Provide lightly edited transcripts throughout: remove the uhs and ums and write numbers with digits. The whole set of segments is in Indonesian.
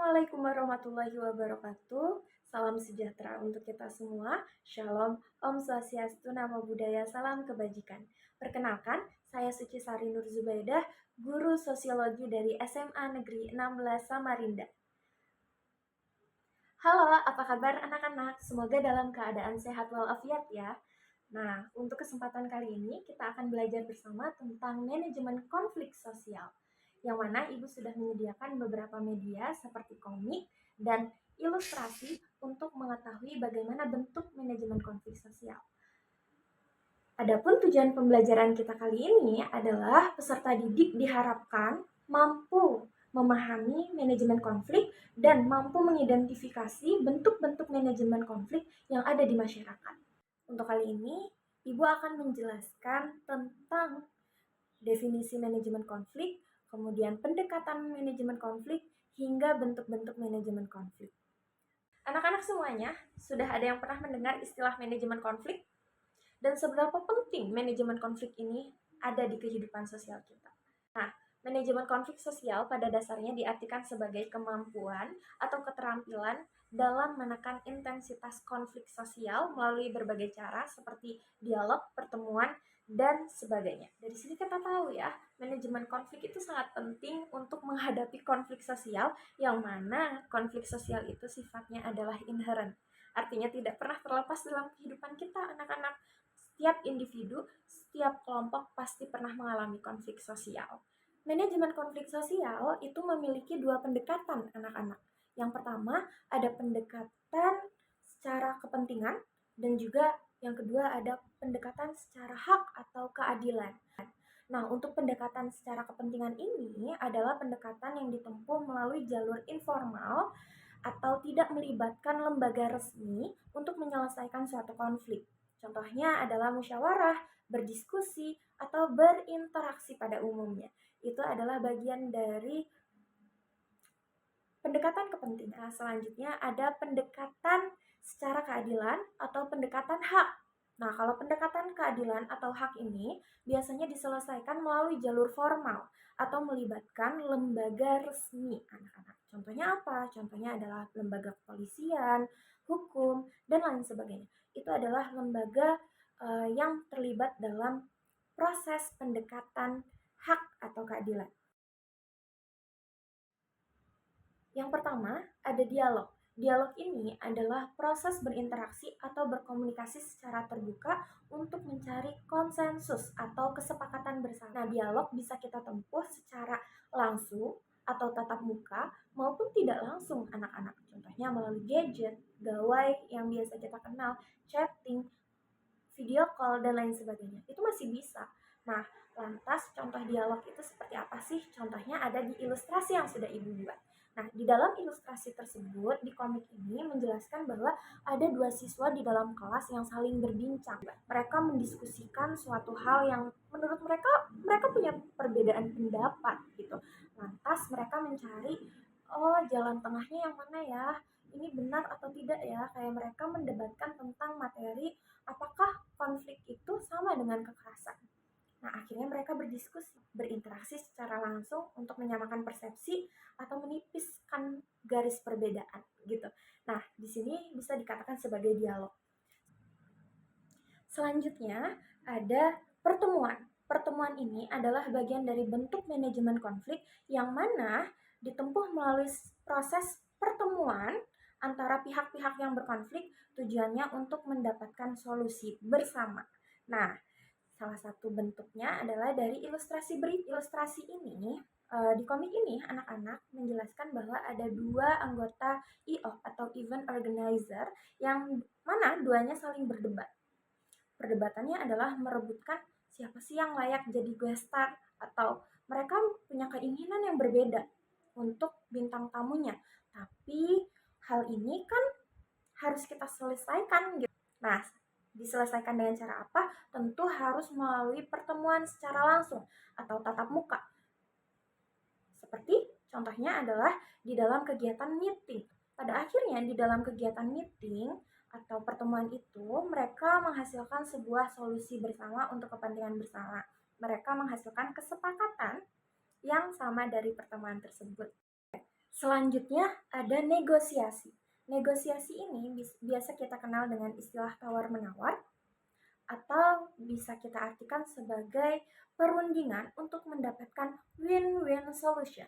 Assalamualaikum warahmatullahi wabarakatuh. Salam sejahtera untuk kita semua. Shalom, Om Swastiastu, Namo Buddhaya, salam kebajikan. Perkenalkan, saya Suci Sari Nur Zubaidah, guru sosiologi dari SMA Negeri 16 Samarinda. Halo, apa kabar anak-anak? Semoga dalam keadaan sehat walafiat ya. Nah, untuk kesempatan kali ini kita akan belajar bersama tentang manajemen konflik sosial, yang mana Ibu sudah menyediakan beberapa media seperti komik dan ilustrasi untuk mengetahui bagaimana bentuk manajemen konflik sosial. Adapun tujuan pembelajaran kita kali ini adalah peserta didik diharapkan mampu memahami manajemen konflik dan mampu mengidentifikasi bentuk-bentuk manajemen konflik yang ada di masyarakat. Untuk kali ini, Ibu akan menjelaskan tentang definisi manajemen konflik, kemudian pendekatan manajemen konflik, hingga bentuk-bentuk manajemen konflik. Anak-anak semuanya, sudah ada yang pernah mendengar istilah manajemen konflik? Dan seberapa penting manajemen konflik ini ada di kehidupan sosial kita? Nah, manajemen konflik sosial pada dasarnya diartikan sebagai kemampuan atau keterampilan dalam menekan intensitas konflik sosial melalui berbagai cara seperti dialog, pertemuan, dan sebagainya. Dari sini kita tahu ya, manajemen konflik itu sangat penting untuk menghadapi konflik sosial, yang mana konflik sosial itu sifatnya adalah inherent. Artinya tidak pernah terlepas dalam kehidupan kita, anak-anak. Setiap individu, setiap kelompok pasti pernah mengalami konflik sosial. Manajemen konflik sosial itu memiliki dua pendekatan, anak-anak. Yang pertama, ada pendekatan secara kepentingan, dan juga yang kedua ada pendekatan secara hak atau keadilan. Nah, untuk pendekatan secara kepentingan ini adalah pendekatan yang ditempuh melalui jalur informal atau tidak melibatkan lembaga resmi untuk menyelesaikan suatu konflik. Contohnya adalah musyawarah, berdiskusi, atau berinteraksi pada umumnya. Itu adalah bagian dari pendekatan kepentingan. Selanjutnya ada pendekatan secara keadilan atau pendekatan hak. Nah, kalau pendekatan keadilan atau hak ini biasanya diselesaikan melalui jalur formal atau melibatkan lembaga resmi, anak-anak. Contohnya apa? Contohnya adalah lembaga kepolisian, hukum, dan lain sebagainya. Itu adalah lembaga yang terlibat dalam proses pendekatan hak atau keadilan. Yang pertama, ada dialog. Dialog ini adalah proses berinteraksi atau berkomunikasi secara terbuka untuk mencari konsensus atau kesepakatan bersama. Nah, dialog bisa kita tempuh secara langsung atau tatap muka maupun tidak langsung, anak-anak. Contohnya melalui gadget, gawai yang biasa kita kenal, chatting, video call, dan lain sebagainya. Itu masih bisa. Nah, lantas contoh dialog itu seperti apa sih? Contohnya ada di ilustrasi yang sudah Ibu buat. Nah, di dalam ilustrasi tersebut, di komik ini menjelaskan bahwa ada dua siswa di dalam kelas yang saling berbincang. Mereka mendiskusikan suatu hal yang menurut mereka punya perbedaan pendapat gitu. Lantas mereka mencari, oh jalan tengahnya yang mana ya? Ini benar atau tidak ya? Kayak mereka mendebatkan tentang materi, apakah konflik itu sama dengan kekerasan. Nah, akhirnya mereka berdiskusi, berinteraksi secara langsung untuk menyamakan persepsi atau menipiskan garis perbedaan gitu. Nah, di sini bisa dikatakan sebagai dialog. Selanjutnya ada pertemuan. Pertemuan ini adalah bagian dari bentuk manajemen konflik yang mana ditempuh melalui proses pertemuan antara pihak-pihak yang berkonflik, tujuannya untuk mendapatkan solusi bersama. Nah, salah satu bentuknya adalah dari ilustrasi berikut. Ilustrasi ini, di komik ini anak-anak menjelaskan bahwa ada dua anggota EO atau event organizer yang mana duanya saling berdebat. Perdebatannya adalah merebutkan siapa sih yang layak jadi guest star, atau mereka punya keinginan yang berbeda untuk bintang tamunya. Tapi hal ini kan harus kita selesaikan gitu. Nah, diselesaikan dengan cara apa? Tentu harus melalui pertemuan secara langsung atau tatap muka. Seperti contohnya adalah di dalam kegiatan meeting. Pada akhirnya di dalam kegiatan meeting atau pertemuan itu mereka menghasilkan sebuah solusi bersama untuk kepentingan bersama. Mereka menghasilkan kesepakatan yang sama dari pertemuan tersebut. Selanjutnya ada negosiasi. Negosiasi ini biasa kita kenal dengan istilah tawar-menawar atau bisa kita artikan sebagai perundingan untuk mendapatkan win-win solution.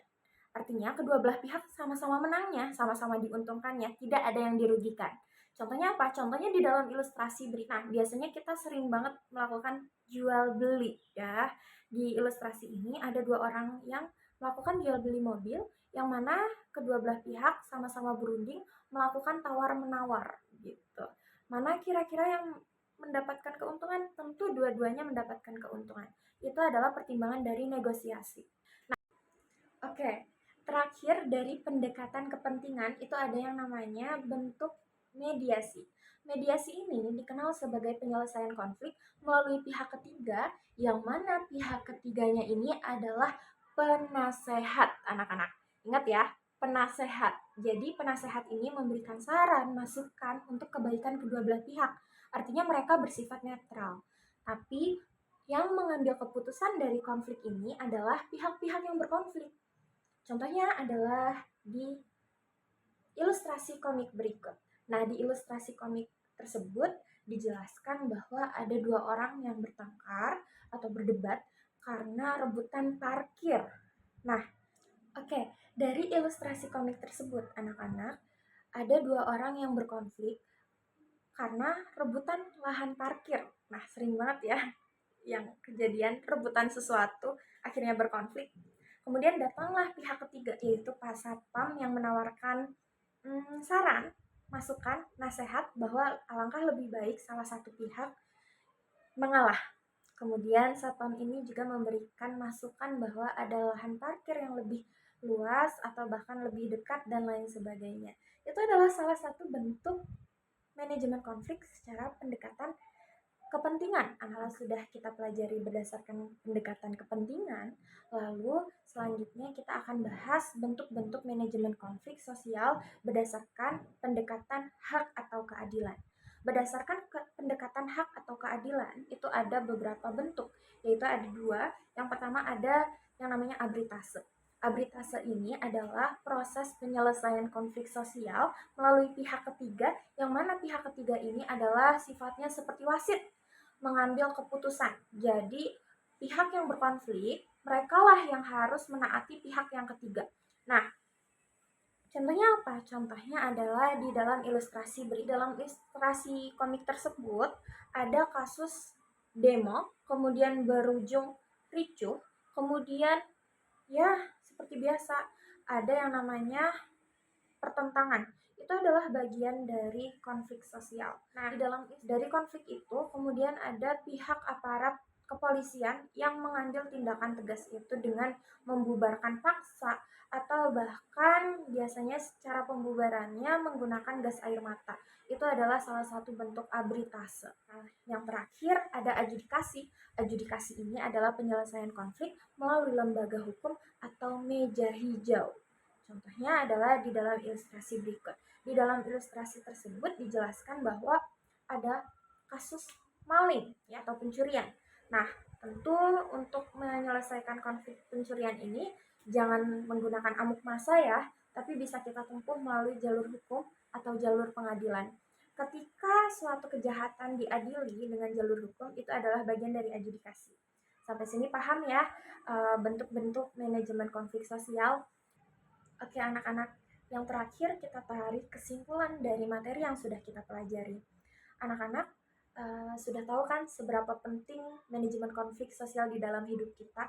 Artinya kedua belah pihak sama-sama menangnya, sama-sama diuntungkannya, tidak ada yang dirugikan. Contohnya apa? Contohnya di dalam ilustrasi berita. Nah, biasanya kita sering banget melakukan jual beli ya. Di ilustrasi ini ada dua orang yang melakukan jual beli mobil yang mana kedua belah pihak sama-sama berunding melakukan tawar menawar gitu. Mana kira-kira yang mendapatkan keuntungan? Tentu dua-duanya mendapatkan keuntungan. Itu adalah pertimbangan dari negosiasi. Oke, terakhir dari pendekatan kepentingan itu ada yang namanya bentuk mediasi. Mediasi ini dikenal sebagai penyelesaian konflik melalui pihak ketiga, yang mana pihak ketiganya ini adalah penasehat anak-anak. Ingat ya, penasehat. Jadi penasehat ini memberikan saran, masukan untuk kebaikan kedua belah pihak. Artinya mereka bersifat netral. Tapi yang mengambil keputusan dari konflik ini adalah pihak-pihak yang berkonflik. Contohnya adalah di ilustrasi komik berikut. Nah, di ilustrasi komik tersebut dijelaskan bahwa ada dua orang yang bertengkar atau berdebat karena rebutan parkir. Nah, dari ilustrasi komik tersebut, anak-anak, ada dua orang yang berkonflik karena rebutan lahan parkir. Nah, sering banget ya yang kejadian rebutan sesuatu akhirnya berkonflik. Kemudian datanglah pihak ketiga, yaitu Pak Satpam yang menawarkan saran, masukan, nasihat bahwa alangkah lebih baik salah satu pihak mengalah. Kemudian Satpam ini juga memberikan masukan bahwa ada lahan parkir yang lebih luas atau bahkan lebih dekat dan lain sebagainya. Itu adalah salah satu bentuk manajemen konflik secara pendekatan kepentingan. Adalah sudah kita pelajari berdasarkan pendekatan kepentingan. Lalu selanjutnya kita akan bahas bentuk-bentuk manajemen konflik sosial berdasarkan pendekatan hak atau keadilan. Berdasarkan pendekatan hak atau keadilan itu ada beberapa bentuk, yaitu ada dua. Yang pertama ada yang namanya arbitrase. Arbitrase ini adalah proses penyelesaian konflik sosial melalui pihak ketiga, yang mana pihak ketiga ini adalah sifatnya seperti wasit mengambil keputusan. Jadi pihak yang berkonflik, merekalah yang harus menaati pihak yang ketiga. Nah, contohnya apa? Contohnya adalah di dalam ilustrasi komik tersebut ada kasus demo, kemudian berujung ricuh, kemudian ya seperti biasa ada yang namanya pertentangan. Itu adalah bagian dari konflik sosial. Nah, dari konflik itu kemudian ada pihak aparat kepolisian yang mengambil tindakan tegas itu dengan membubarkan paksa atau bahkan biasanya secara pembubarannya menggunakan gas air mata. Itu adalah salah satu bentuk arbitrase. Nah, yang terakhir ada adjudikasi. Adjudikasi ini adalah penyelesaian konflik melalui lembaga hukum atau meja hijau. Contohnya adalah di dalam ilustrasi berikut. Di dalam ilustrasi tersebut dijelaskan bahwa ada kasus maling ya, atau pencurian. Nah, tentu untuk menyelesaikan konflik pencurian ini jangan menggunakan amuk massa ya, tapi bisa kita tempuh melalui jalur hukum atau jalur pengadilan. Ketika suatu kejahatan diadili dengan jalur hukum, itu adalah bagian dari adjudikasi. Sampai sini paham ya bentuk-bentuk manajemen konflik sosial. Oke anak-anak, yang terakhir kita tarik kesimpulan dari materi yang sudah kita pelajari. Anak-anak sudah tahu kan seberapa penting manajemen konflik sosial di dalam hidup kita.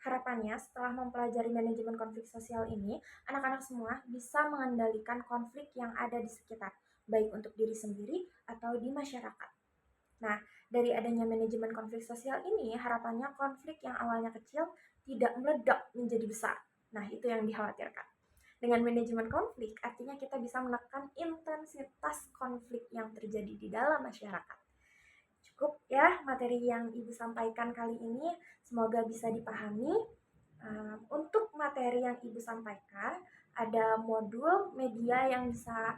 Harapannya setelah mempelajari manajemen konflik sosial ini, anak-anak semua bisa mengendalikan konflik yang ada di sekitar, baik untuk diri sendiri atau di masyarakat. Nah, dari adanya manajemen konflik sosial ini, harapannya konflik yang awalnya kecil tidak meledak menjadi besar. Nah, itu yang dikhawatirkan. Dengan manajemen konflik, artinya kita bisa menekan intensitas konflik yang terjadi di dalam masyarakat. Cukup ya materi yang Ibu sampaikan kali ini, semoga bisa dipahami. Untuk materi yang Ibu sampaikan, ada modul media yang bisa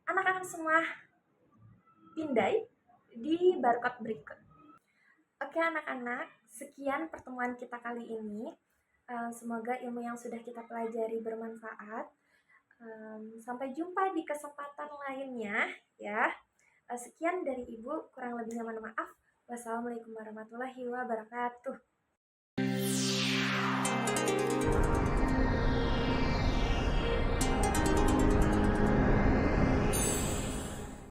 anak-anak semua pindai di barcode berikut. Oke anak-anak, sekian pertemuan kita kali ini. Semoga ilmu yang sudah kita pelajari bermanfaat. Sampai jumpa di kesempatan lainnya ya. Sekian dari Ibu, kurang lebihnya mohon maaf. Wassalamualaikum warahmatullahi wabarakatuh.